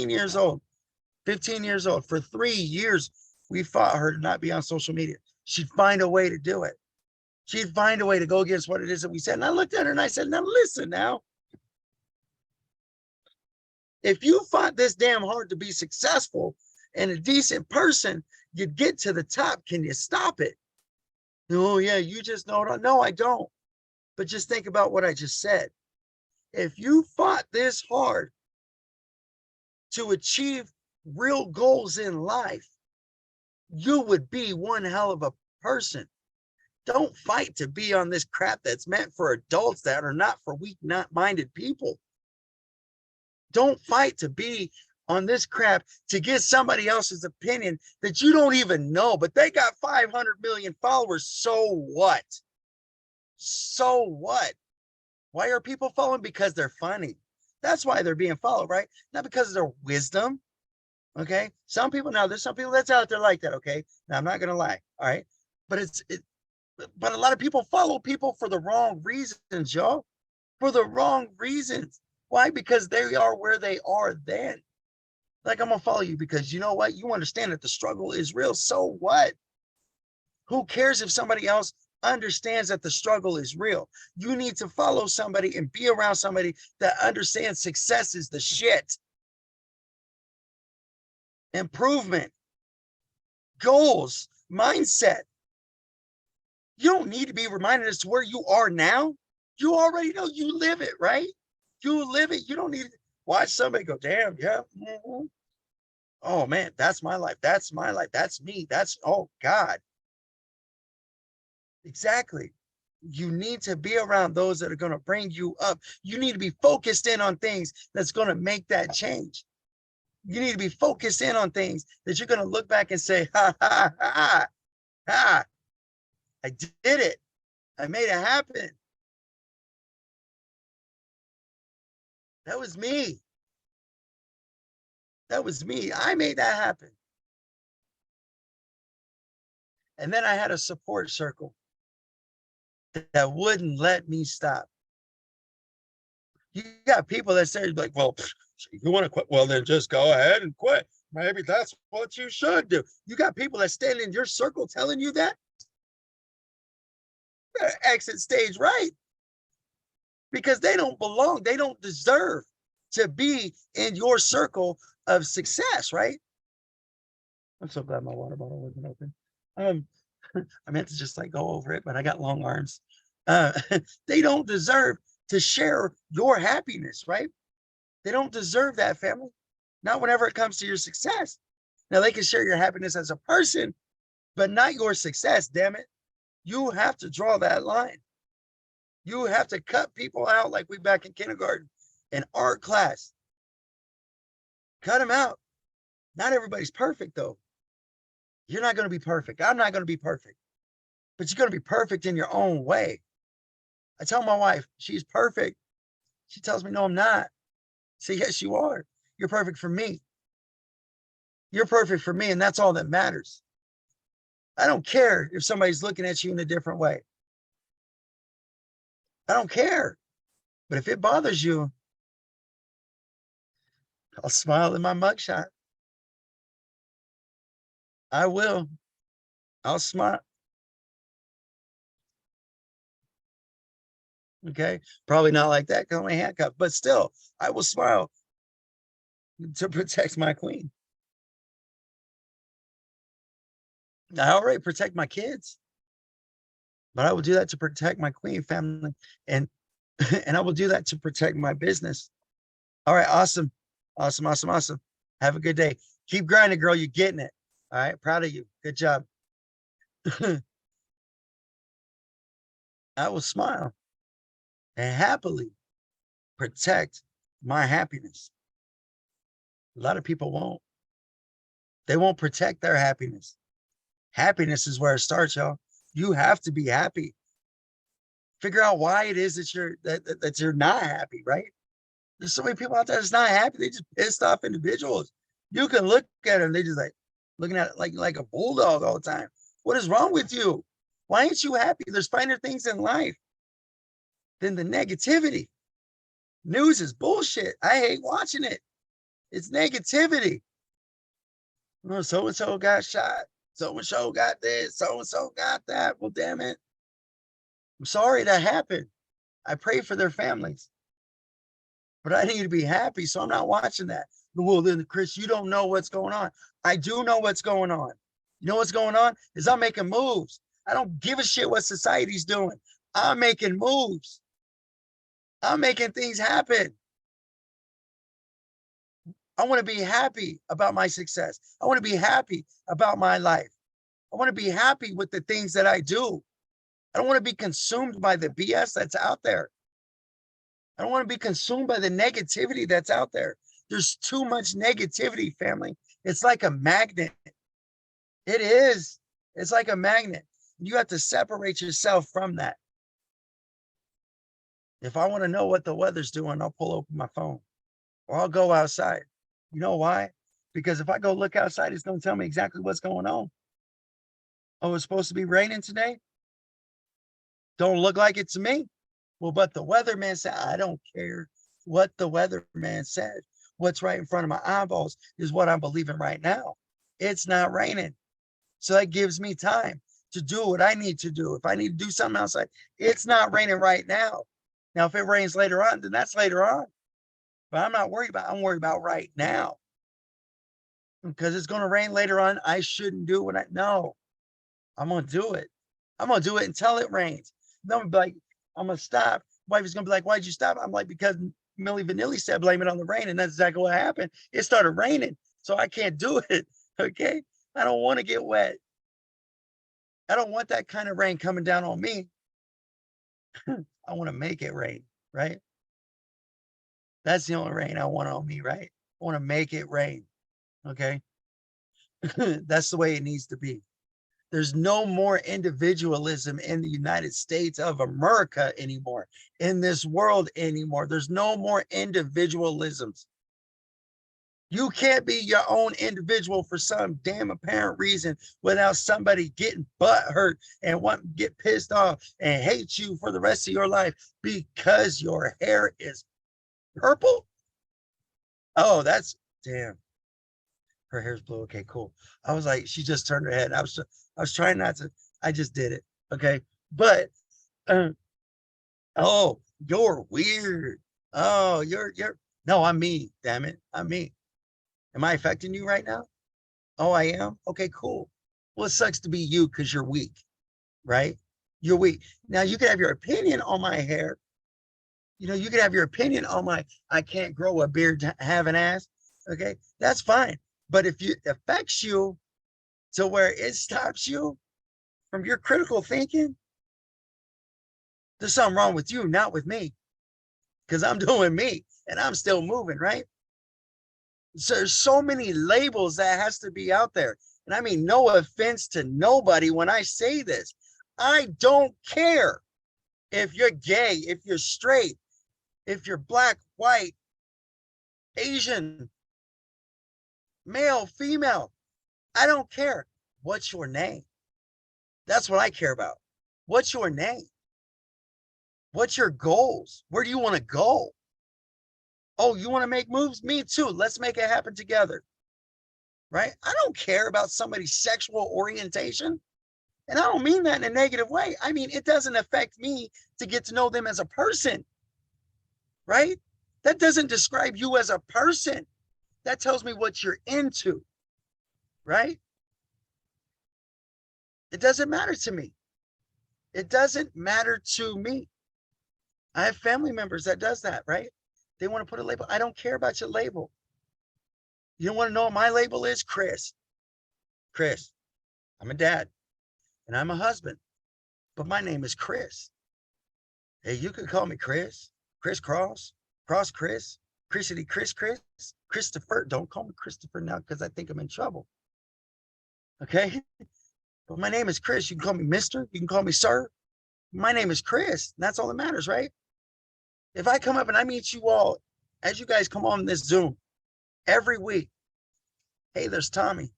years old. 15 years old. For 3 years, we fought her to not be on social media. She'd find a way to do it. She'd find a way to go against what it is that we said. And I looked at her and I said, now listen now. If you fought this damn hard to be successful and a decent person, you'd get to the top. Can you stop it? Oh, yeah, you just know it. No, I don't. But just think about what I just said. If you fought this hard to achieve real goals in life, you would be one hell of a person. Don't fight to be on this crap that's meant for adults that are not for weak-minded people. Don't fight to be on this crap to get somebody else's opinion that you don't even know, but they got 500 million followers. So what? So what? Why are people following? Because they're funny. That's why they're being followed, right? Not because of their wisdom. Okay. Some people, now there's some people that's out there like that. Okay. Now I'm not going to lie. All right. But but a lot of people follow people for the wrong reasons, y'all. For the wrong reasons. Why? Because they are where they are then. Like, I'm going to follow you because you know what? You understand that the struggle is real. So what? Who cares if somebody else understands that the struggle is real? You need to follow somebody and be around somebody that understands success is the shit. Improvement, goals, mindset. You don't need to be reminded as to where you are now. You already know. You live it, right? You live it. You don't need to watch somebody go, damn, yeah. Oh man, that's my life. That's my life. That's me. That's, oh God. Exactly. You need to be around those that are going to bring you up. You need to be focused in on things that's going to make that change. You need to be focused in on things that you're going to look back and say, ha, ha, ha, ha, I did it. I made it happen. That was me. That was me. I made that happen. And then I had a support circle that wouldn't let me stop. You got people that say, like, well, you want to quit? Well, then just go ahead and quit. Maybe that's what you should do. You got people that stand in your circle telling you that. Exit stage right. Because they don't belong. They don't deserve to be in your circle of success, right? I'm so glad my water bottle wasn't open. I meant to just like go over it, but I got long arms. They don't deserve to share your happiness, right? They don't deserve that, family. Not whenever it comes to your success. Now they can share your happiness as a person, but not your success, damn it. You have to draw that line. You have to cut people out like we back in kindergarten in art class. Cut them out. Not everybody's perfect, though. You're not going to be perfect. I'm not going to be perfect. But you're going to be perfect in your own way. I tell my wife, she's perfect. She tells me, no, I'm not. I say, yes, you are. You're perfect for me. You're perfect for me, and that's all that matters. I don't care if somebody's looking at you in a different way. I don't care. But if it bothers you, I'll smile in my mugshot. I will. I'll smile. Okay. Probably not like that because I'm handcuffed, but still, I will smile to protect my queen. I already protect my kids, but I will do that to protect my queen family, and and I will do that to protect my business. All right, awesome. Awesome, awesome, awesome. Have a good day. Keep grinding, girl. You're getting it. All right, proud of you. Good job. I will smile and happily protect my happiness. A lot of people won't. They won't protect their happiness. Happiness is where it starts, y'all. You have to be happy. Figure out why it is that you're not happy, right? There's so many people out there that's not happy. They just pissed off individuals. You can look at them, they just like looking at it like a bulldog all the time. What is wrong with you? Why ain't you happy? There's finer things in life than the negativity. News is bullshit. I hate watching it. It's negativity. Oh, so-and-so got shot. So-and-so got this. So-and-so got that. Well, damn it. I'm sorry that happened. I pray for their families. But I need to be happy, so I'm not watching that. Well, then, Chris, you don't know what's going on. I do know what's going on. You know what's going on? Is I'm making moves. I don't give a shit what society's doing. I'm making moves. I'm making things happen. I want to be happy about my success. I want to be happy about my life. I want to be happy with the things that I do. I don't want to be consumed by the BS that's out there. I don't want to be consumed by the negativity that's out there. There's too much negativity, family. It's like a magnet. It is. It's like a magnet. You have to separate yourself from that. If I want to know what the weather's doing, I'll pull open my phone or I'll go outside. You know why? Because if I go look outside, it's going to tell me exactly what's going on. Oh, it's supposed to be raining today? Don't look like it to me. Well, but the weatherman said, I don't care what the weatherman said. What's right in front of my eyeballs is what I'm believing right now. It's not raining. So that gives me time to do what I need to do. If I need to do something outside, it's not raining right now. Now, if it rains later on, then that's later on. But I'm not worried about it. I'm worried about right now. Because it's going to rain later on. I shouldn't do what I know. I'm going to do it. I'm going to do it until it rains. Then I'm like, I'm going to stop. Wife is going to be like, why'd you stop? I'm like, because Milli Vanilli said, blame it on the rain. And that's exactly what happened. It started raining. So I can't do it. Okay. I don't want to get wet. I don't want that kind of rain coming down on me. I want to make it rain, right? That's the only rain I want on me, right? I want to make it rain. Okay. That's the way it needs to be. There's no more individualism in the United States of America anymore, in this world anymore. There's no more individualisms. You can't be your own individual for some damn apparent reason without somebody getting butt hurt and want to get pissed off and hate you for the rest of your life because your hair is purple. Oh, that's damn. Her hair's blue. Okay, cool. I was like, she just turned her head. I was trying not to. I just did it. Okay, but oh, you're weird. Oh, you're no, I'm me. Damn it, I'm me. Am I affecting you right now? Oh, I am. Okay, cool. Well, it sucks to be you because you're weak, right? You're weak. Now you can have your opinion on my hair. You know, you can have your opinion on my I can't grow a beard to have an ass. Okay, that's fine. But if it affects you, to where it stops you from your critical thinking, there's something wrong with you, not with me, because I'm doing me and I'm still moving, right? So there's so many labels that has to be out there. And I mean, no offense to nobody when I say this. I don't care if you're gay, if you're straight, if you're black, white, Asian, male, female. I don't care. What's your name? That's what I care about. What's your name? What's your goals? Where do you want to go? Oh, you want to make moves? Me too. Let's make it happen together. Right? I don't care about somebody's sexual orientation. And I don't mean that in a negative way. I mean, it doesn't affect me to get to know them as a person. Right? That doesn't describe you as a person. That tells me what you're into. Right? It doesn't matter to me. It doesn't matter to me. I have family members that does that, right? They want to put a label. I don't care about your label. You want to know what my label is? Chris. Chris. I'm a dad and I'm a husband, but my name is Chris. Hey, you can call me Chris, Chris Cross, Cross Chris, Chrisity Chris, Christopher. Don't call me Christopher now because I think I'm in trouble. Okay? But my name is Chris. You can call me Mr. You can call me Sir. My name is Chris. And that's all that matters, right? If I come up and I meet you all, as you guys come on this Zoom every week, hey, there's Tommy.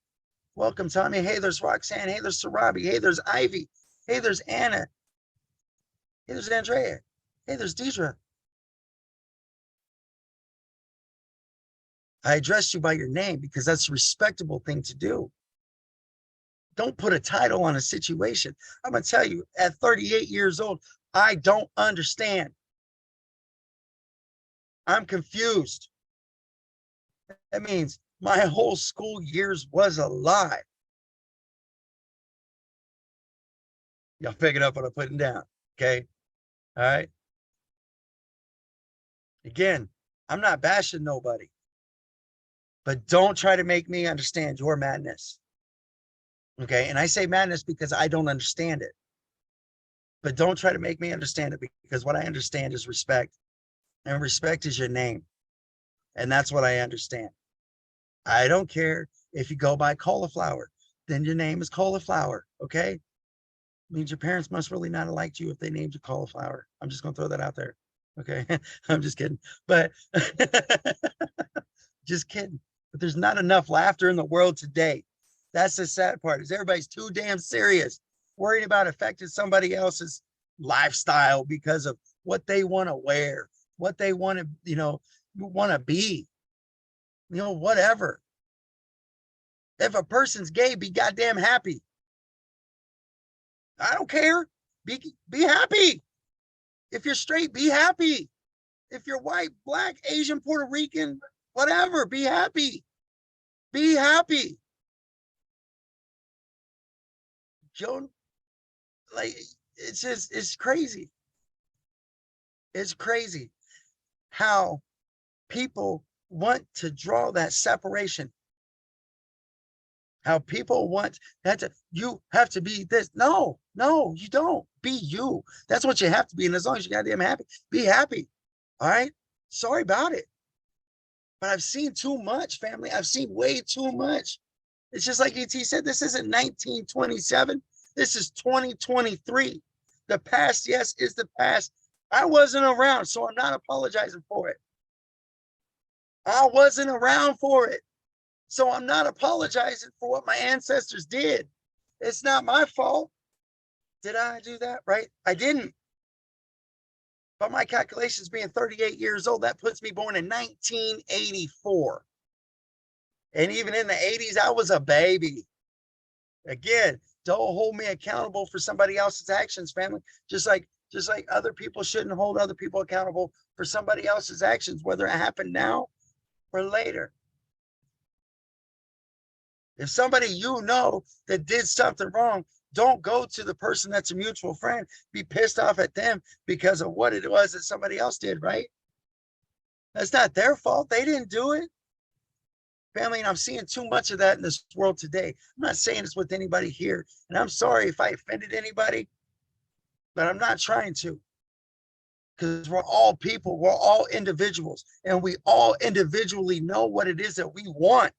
Welcome, Tommy. Hey, there's Roxanne. Hey, there's Sarabi. Hey, there's Ivy. Hey, there's Anna. Hey, there's Andrea. Hey, there's Deidre. I addressed you by your name because that's a respectable thing to do. Don't put a title on a situation. I'm going to tell you, at 38 years old, I don't understand. I'm confused. That means my whole school years was a lie. Y'all picking up what I'm putting down, okay? All right. Again, I'm not bashing nobody, but don't try to make me understand your madness. Okay. And I say madness because I don't understand it, but don't try to make me understand it, because what I understand is respect, and respect is your name. And that's what I understand. I don't care if you go by cauliflower, then your name is cauliflower. Okay. Means your parents must really not have liked you if they named you cauliflower. I'm just going to throw that out there. Okay. I'm just kidding. But just kidding. But there's not enough laughter in the world today. That's the sad part, is everybody's too damn serious, worried about affecting somebody else's lifestyle because of what they want to wear, what they want to, want to be, whatever. If a person's gay, be goddamn happy. I don't care. Be happy. If you're straight, be happy. If you're white, black, Asian, Puerto Rican, whatever, be happy. Be happy. Joan, like, it's crazy. It's crazy how people want to draw that separation. How people want that you have to be this. No, you don't. Be you. That's what you have to be. And as long as you're goddamn happy, be happy. All right. Sorry about it. But I've seen too much, family. I've seen way too much. It's just like ET said, this isn't 1927. This is 2023. The past, yes, is the past. I wasn't around, so I'm not apologizing for it. I wasn't around for it, so I'm not apologizing for what my ancestors did. It's not my fault. Did I do that? Right? I didn't. But my calculations, being 38 years old, that puts me born in 1984. And even in the 80s, I was a baby. Again, don't hold me accountable for somebody else's actions, family. Just like other people shouldn't hold other people accountable for somebody else's actions, whether it happened now or later. If somebody that did something wrong, don't go to the person that's a mutual friend, be pissed off at them because of what it was that somebody else did, right? That's not their fault. They didn't do it. family, and I'm seeing too much of that in this world today. I'm not saying it's with anybody here, and I'm sorry if I offended anybody, but I'm not trying to, because we're all people, we're all individuals, and we all individually know what it is that we want.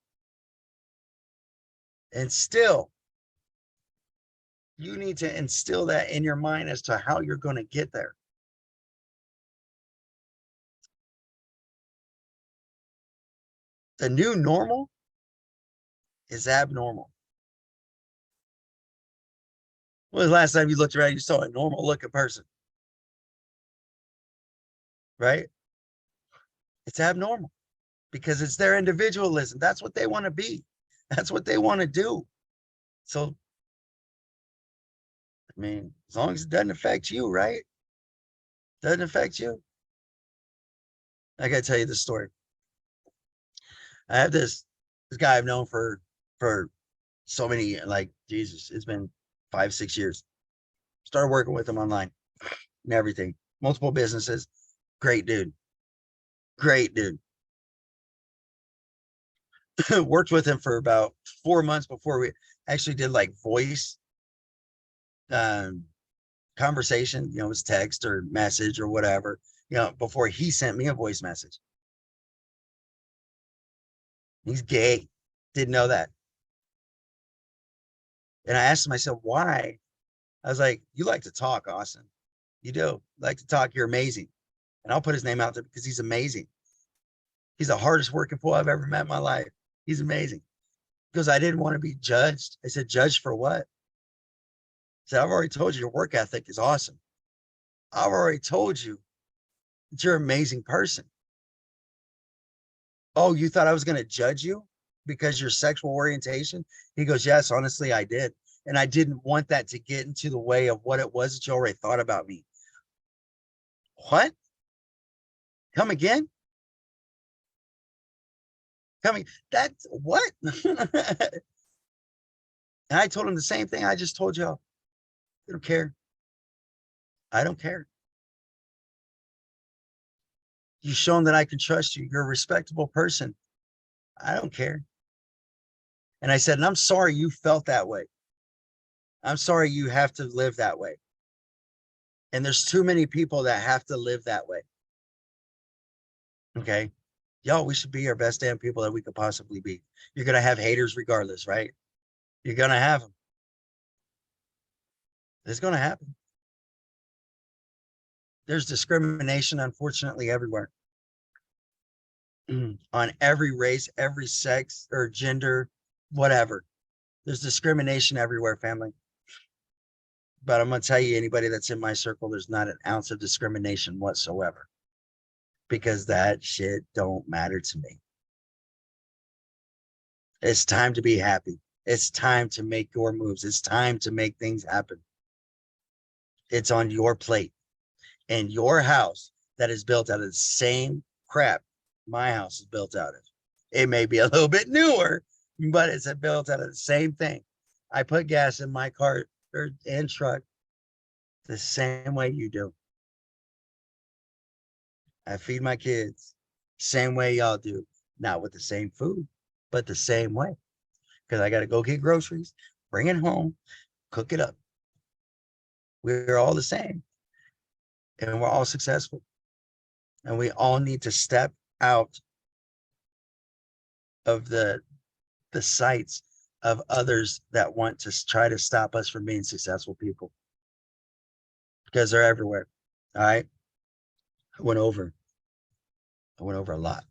And still, you need to instill that in your mind as to how you're going to get there. The new normal is abnormal. When was the last time you looked around and you saw a normal looking person? Right? It's abnormal because it's their individualism. That's what they want to be. That's what they want to do. So, I mean, as long as it doesn't affect you, right? Doesn't affect you. I gotta tell you this story. I have this guy I've known for so many, like, Jesus, it's been 5-6 years. Started working with him online and everything. Multiple businesses. Great dude. Great dude. Worked with him for about 4 months before we actually did like voice um conversation, it was text or message or whatever, before he sent me a voice message. He's gay. Didn't know that. And I asked him, I said, why? I was like, you like to talk, Austin. You do like to talk. You're amazing. And I'll put his name out there because he's amazing. He's the hardest working fool I've ever met in my life. He's amazing. Because I didn't want to be judged. I said, judged for what? I said, I've already told you your work ethic is awesome. I've already told you that you're an amazing person. Oh, you thought I was going to judge you because your sexual orientation? He goes, yes, honestly, I did. And I didn't want that to get into the way of what it was that you already thought about me. What? Come again? Coming? That's what? And I told him the same thing I just told y'all. I don't care. I don't care. You've shown that I can trust you. You're a respectable person. I don't care. And I said, and I'm sorry you felt that way. I'm sorry you have to live that way. And there's too many people that have to live that way. Okay. Y'all, we should be our best damn people that we could possibly be. You're going to have haters regardless, right? You're going to have them. It's going to happen. There's discrimination, unfortunately, everywhere. On every race, every sex or gender, whatever. There's discrimination everywhere, family. But I'm going to tell you, anybody that's in my circle, there's not an ounce of discrimination whatsoever. Because that shit don't matter to me. It's time to be happy. It's time to make your moves. It's time to make things happen. It's on your plate. And your house that is built out of the same crap my house is built out of. It may be a little bit newer, but it's built out of the same thing. I put gas in my car and truck the same way you do. I feed my kids same way y'all do. Not with the same food, but the same way. Because I got to go get groceries, bring it home, cook it up. We're all the same. And we're all successful. And we all need to step out of the sights of others that want to try to stop us from being successful people. Because they're everywhere. All right. I went over a lot.